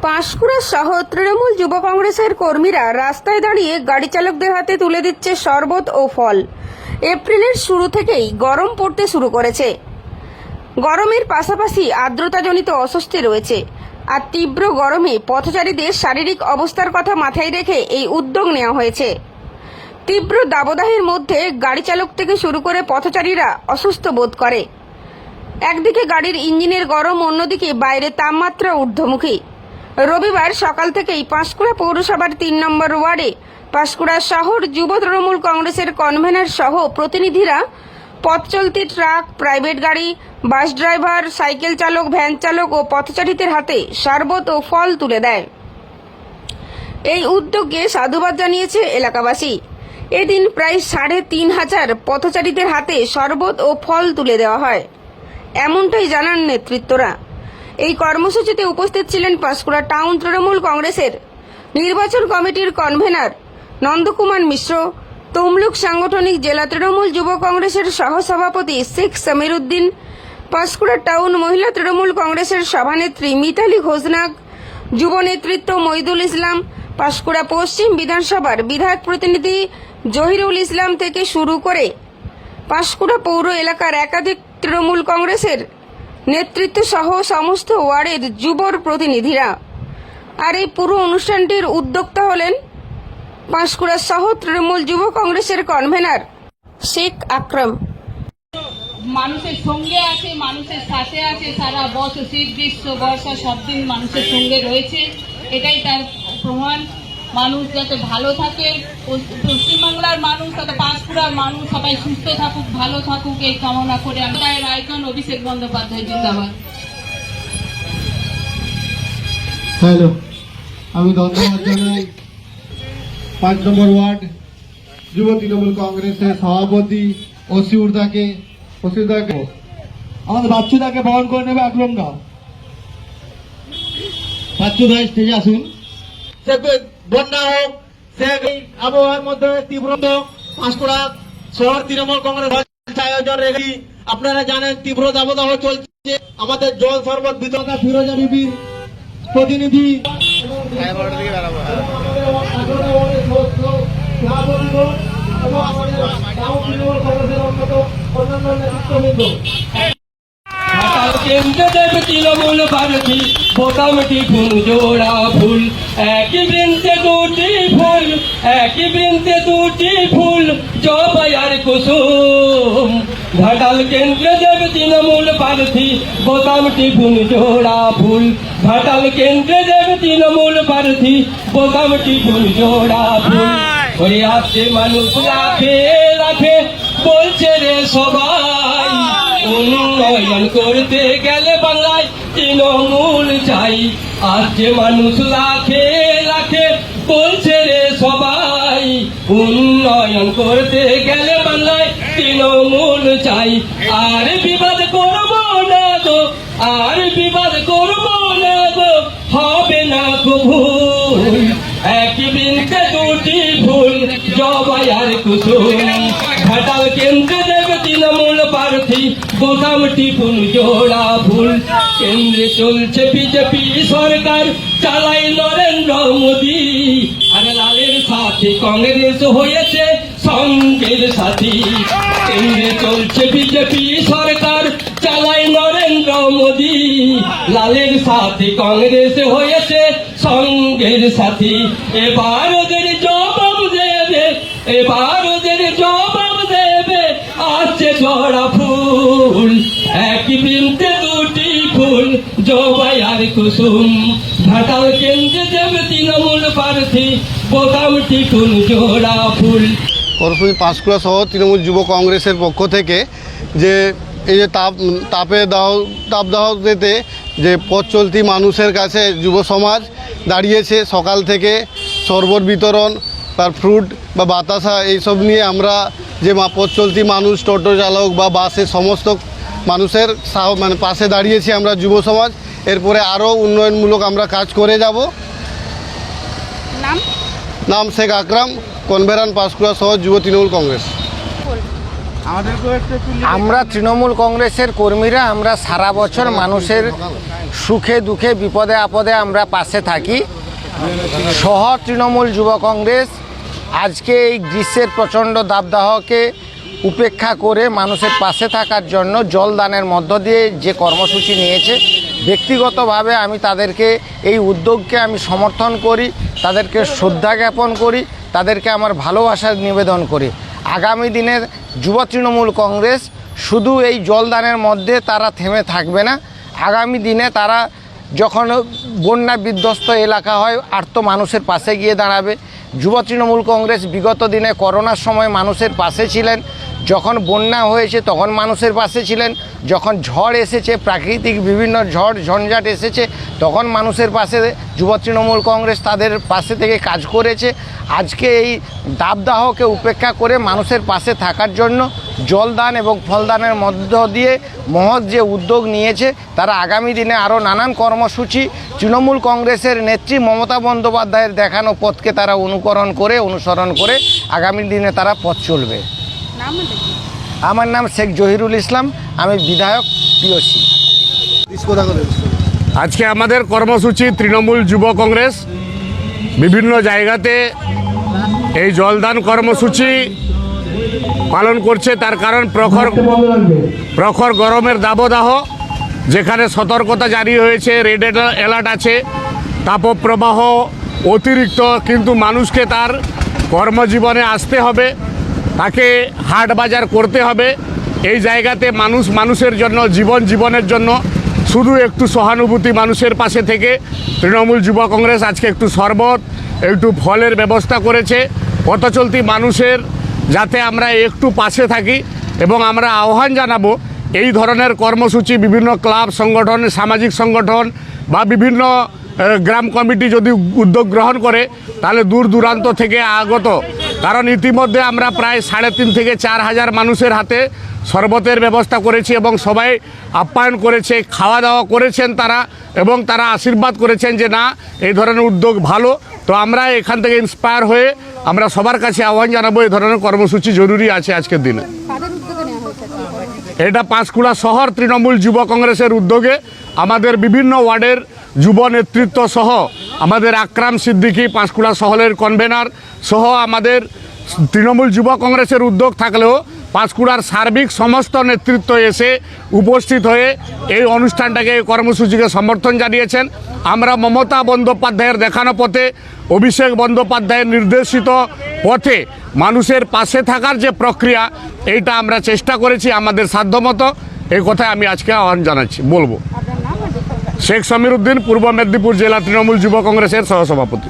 পাঁশকুড়া সহ তৃণমূল যুব কংগ্রেসের কর্মীরা রাস্তায় দাঁড়িয়ে গাড়ি চালকদের হাতে তুলে দিচ্ছে শরবত ও ফল। এপ্রিলের শুরু থেকেই গরম পড়তে শুরু করেছে। গরমের পাশাপাশি আর্দ্রতাজনিত অস্বস্তি রয়েছে। আর তীব্র গরমে পথচারীদের শারীরিক অবস্থার কথা মাথায় রেখে এই উদ্যোগ নেওয়া হয়েছে। তীব্র দাবদাহের মধ্যে গাড়ি চালক থেকে শুরু করে পথচারীরা অসুস্থ বোধ করে। একদিকে গাড়ির ইঞ্জিনের গরম, অন্যদিকে বাইরে তাপমাত্রা ঊর্ধ্বমুখী। রবিবার সকাল থেকেই পাঁশকুড়া পৌরসভার ৩ নম্বর ওয়ার্ডে পাঁশকুড়া শহর যুব তৃণমূল কংগ্রেসের কনভেনার সহ প্রতিনিধিরা পথ চলতি ট্রাক, প্রাইভেট গাড়ি, বাস ড্রাইভার, সাইকেল চালক, ভ্যান চালক ও পথচারীদের হাতে শরবত ও ফল তুলে দেয়। এই উদ্যোগকে সাধুবাদ জানিয়েছে এলাকাবাসী। এদিন প্রায় ৩৫০০ পথচারীদের হাতে শরবত ও ফল তুলে দেওয়া হয়, এমনটাই জানান নেতৃত্বরা। এই কর্মসূচিতে উপস্থিত ছিলেন পাঁশকুড়া টাউন তৃণমূল কংগ্রেসের নির্বাচন কমিটির কনভেনার নন্দকুমার মিশ্র, তমলুক সাংগঠনিক জেলা তৃণমূল যুব কংগ্রেসের সহসভাপতি শেখ সমীর উদ্দিন, পাঁশকুড়া টাউন মহিলা তৃণমূল কংগ্রেসের সভানেত্রী মিতালি ঘোষনাগ, যুব নেতৃত্ব মইদুল ইসলাম, পাঁশকুড়া পশ্চিম বিধানসভার বিধায়ক প্রতিনিধি জহিরুল ইসলাম থেকে শুরু করে পাঁশকুড়া পৌর এলাকার একাধিক তৃণমূল কংগ্রেসের নেতৃত্ব সহ সমস্ত ওয়ার্ডের যুবর প্রতিনিধিরা। আর এই পুরো অনুষ্ঠানটির উদ্যোক্তা হলেন পাঁশকুড়া সহ তৃণমূল যুব কংগ্রেসের কনভেনার শেখ আকরাম। মানুষের সঙ্গে আছে, মানুষের সাথে আছে, সারা বছর শীত, গ্রীষ্ম, বর্ষা সব দিন মানুষের সঙ্গে রয়েছে। এটাই তার প্রমাণ। মানুষ যাতে ভালো থাকে, পশ্চিমবাংলার মানুষ তথা পাঁশকুড়ার মানুষ সবাই সুস্থ থাকুক, ভালো থাকুক, এই কামনা করে আমরা আইকন অভিষেক বন্দ্যোপাধ্যায় জিন্দাবাদ। হ্যালো, আমি ধন্যবাদ জানাই ৫ নম্বর ওয়ার্ড যুব তৃণমূল কংগ্রেসের সভাপতি অসিউরদাকে আমাদের বাচ্চুদাকে বহন করে নেবে আকরম গাঁও। বাচ্চুদা স্টেজে আসুন। সে বন্যা হোক, সে আবহাওয়ার মধ্যে তীব্র পাঁশকুড়া শহর তৃণমূল কংগ্রেস আয়োজন রেখে আপনারা জানেন তীব্র দাবদাহ চলছে। আমাদের জল শরবত বিতরণ ফিরোজা বিবির প্রতিনিধি কেন্দ্র দেবে তৃণমূল ভারতী বোতামটি ফুল জোড়া ফুল, একই বৃন্তে দুটি ফুল, একই বৃন্তে দুটি ফুল, জবাই আর কুসুম। ঘাটাল কেন্দ্র দেবে তৃণমূল প্রার্থী বোতামটি ফুল জোড়া ফুল, ঘাটাল কেন্দ্র দেবে তৃণমূল প্রার্থী বোতামটি ফুল জোড়া ফুল। ওরে আসছে মানুষ রাখে রাখে বলছে রে সবাই, উন্নয়ন করতে গেলে বাংলায় তৃণমূল চাই। আজকে মানুষ লাখে লাখে বলছে রে সবাই, উন্নয়ন করতে গেলে বাংলায় তৃণমূল চাই। আর বিবাদ করব না গো, আর বিবাদ করব না গো, হবে না গো ভুল। একই বৃন্তে দুটি ফুল, জবাই আর কুসুম। ঘাটাল কেন্দ্র দেবে তৃণমূল প্রার্থী বোতামটি ফুল জোড়া ফুল। কেন্দ্রে চলছে বিজেপি সরকার, চালাই নরেন্দ্র মোদী। আর লালের সাথে কংগ্রেস হয়েছে সঙ্গের সাথী। কেন্দ্রে চলছে বিজেপি সরকার, চালাই নরেন্দ্র মোদী। লালের সাথে কংগ্রেস হয়েছে সঙ্গের সাথী। এবার ওদের জবাব দেবে, এবার ওদের জবাব দেবে, আছে জোড়া ফুল। একই বৃন্তে দুটি ফুল, জবাই আর কুসুম। ঘাটাল কেন্দ্রে দেবে তৃণমূল প্রার্থী বোতামটি ফুল জোড়া ফুল। পরশুদিন পাঁশকুড়া শহর তৃণমূল যুব কংগ্রেসের পক্ষ থেকে যে এই যে তাপদাহ দিতে যে পথ চলতি মানুষের কাছে যুব সমাজ দাঁড়িয়েছে, সকাল থেকে শরবত বিতরণ, তার ফ্রুট বা বাতাসা এইসব নিয়ে আমরা যে পথ চলতি মানুষ, টোটো চালক বা বাসের সমস্ত মানুষের মানে পাশে দাঁড়িয়েছি আমরা যুব সমাজ। এরপরে আরও উন্নয়নমূলক আমরা কাজ করে যাব। নাম শেখ আকরাম, কনভেনার পাঁশকুড়া শহর যুব তৃণমূল কংগ্রেস। আমরা তৃণমূল কংগ্রেসের কর্মীরা আমরা সারা বছর মানুষের সুখে দুঃখে বিপদে আপদে আমরা পাশে থাকি। শহর তৃণমূল যুব কংগ্রেস আজকে এই গ্রীষ্মের প্রচণ্ড দাবদাহকে উপেক্ষা করে মানুষের পাশে থাকার জন্য জলদানের মধ্য দিয়ে যে কর্মসূচি নিয়েছে, ব্যক্তিগতভাবে আমি তাদেরকে এই উদ্যোগকে আমি সমর্থন করি, তাদেরকে শ্রদ্ধা জ্ঞাপন করি, তাদেরকে আমার ভালোবাসা নিবেদন করি। আগামী দিনের যুব তৃণমূল কংগ্রেস শুধু এই জলদানের মধ্যে তারা থেমে থাকবে না। আগামী দিনে তারা যখন বন্যা বিধ্বস্ত এলাকা হয় আর্ত মানুষের পাশে গিয়ে দাঁড়াবে। যুব তৃণমূল কংগ্রেস বিগত দিনে করোনার সময় মানুষের পাশে ছিলেন, যখন বন্যা হয়েছে তখন মানুষের পাশে ছিলেন, যখন ঝড় এসেছে প্রাকৃতিক বিভিন্ন ঝড় ঝঞ্ঝাট এসেছে তখন মানুষের পাশে যুব তৃণমূল কংগ্রেস তাদের পাশে থেকে কাজ করেছে। আজকে এই দাবদাহকে উপেক্ষা করে মানুষের পাশে থাকার জন্য জলদান এবং ফলদানের মধ্য দিয়ে মহৎ যে উদ্যোগ নিয়েছে, তারা আগামী দিনে আরও নানান কর্মসূচি তৃণমূল কংগ্রেসের নেত্রী মমতা বন্দ্যোপাধ্যায়ের দেখানো পথকে তারা অনুসরণ করে আগামী দিনে তারা পথ চলবে। আমার নাম শেখ জহিরুল ইসলাম, আমি বিধায়ক পিওসি। আজকে আমাদের কর্মসূচি তৃণমূল যুব কংগ্রেস বিভিন্ন জায়গাতে এই জলদান কর্মসূচি পালন করছে। তার কারণ প্রখর গরমের দাবদাহ, যেখানে সতর্কতা জারি হয়েছে, রেড অ্যালার্ট আছে, তাপপ্রবাহ অতিরিক্ত, কিন্তু মানুষকে তার কর্মজীবনে আসতে হবে, তাকে হাট বাজার করতে হবে। এই জায়গাতে মানুষের জন্য জীবনের জন্য শুধু একটু সহানুভূতি মানুষের পাশে থেকে তৃণমূল যুব কংগ্রেস আজকে একটু শরবত একটু ফলের ব্যবস্থা করেছে পথচলতি মানুষের, যাতে আমরা একটু পাশে থাকি। এবং আমরা আহ্বান জানাবো এই ধরনের কর্মসূচি বিভিন্ন ক্লাব সংগঠন, সামাজিক সংগঠন বা বিভিন্ন গ্রাম কমিটি যদি উদ্যোগ গ্রহণ করে তাহলে দূর দূরান্ত থেকে আগত, কারণ ইতিমধ্যে আমরা প্রায় 3.5 থেকে 4 হাজার মানুষের হাতে শরবতের ব্যবস্থা করেছি এবং সবাই আপ্যায়ন করেছে, খাওয়া দাওয়া করেছেন তারা, এবং তারা আশীর্বাদ করেছেন যে না এই ধরনের উদ্যোগ ভালো। তো আমরা এখান থেকে ইন্সপায়ার হয়ে আমরা সবার কাছে আহ্বান জানাবো এই ধরনের কর্মসূচি জরুরি আছে আজকের দিনে। এটা পাঁশকুড়া শহর তৃণমূল যুব কংগ্রেসের উদ্যোগে আমাদের বিভিন্ন ওয়ার্ডের যুব নেতৃত্ব সহ আমাদের আকরাম সিদ্দিকী পাঁশকুড়া শহরের কনভেনার সহ আমাদের তৃণমূল যুব কংগ্রেসের উদ্যোগ থাকলেও পাঁশকুড়ার সার্বিক সমস্ত নেতৃত্ব এসে উপস্থিত হয়ে এই অনুষ্ঠানটাকে, এই কর্মসূচিকে সমর্থন জানিয়েছেন। আমরা মমতা বন্দ্যোপাধ্যায়ের দেখানো পথে, অভিষেক বন্দ্যোপাধ্যায়ের নির্দেশিত পথে মানুষের পাশে থাকার যে প্রক্রিয়া, এইটা আমরা চেষ্টা করেছি আমাদের সাধ্যমতো। এই কথায় আমি আজকে আহ্বান জানাচ্ছি, বলবো। শেখ সমীর উদ্দিন, পূর্ব মেদিনীপুর জেলা তৃণমূল যুব কংগ্রেসের সহসভাপতি।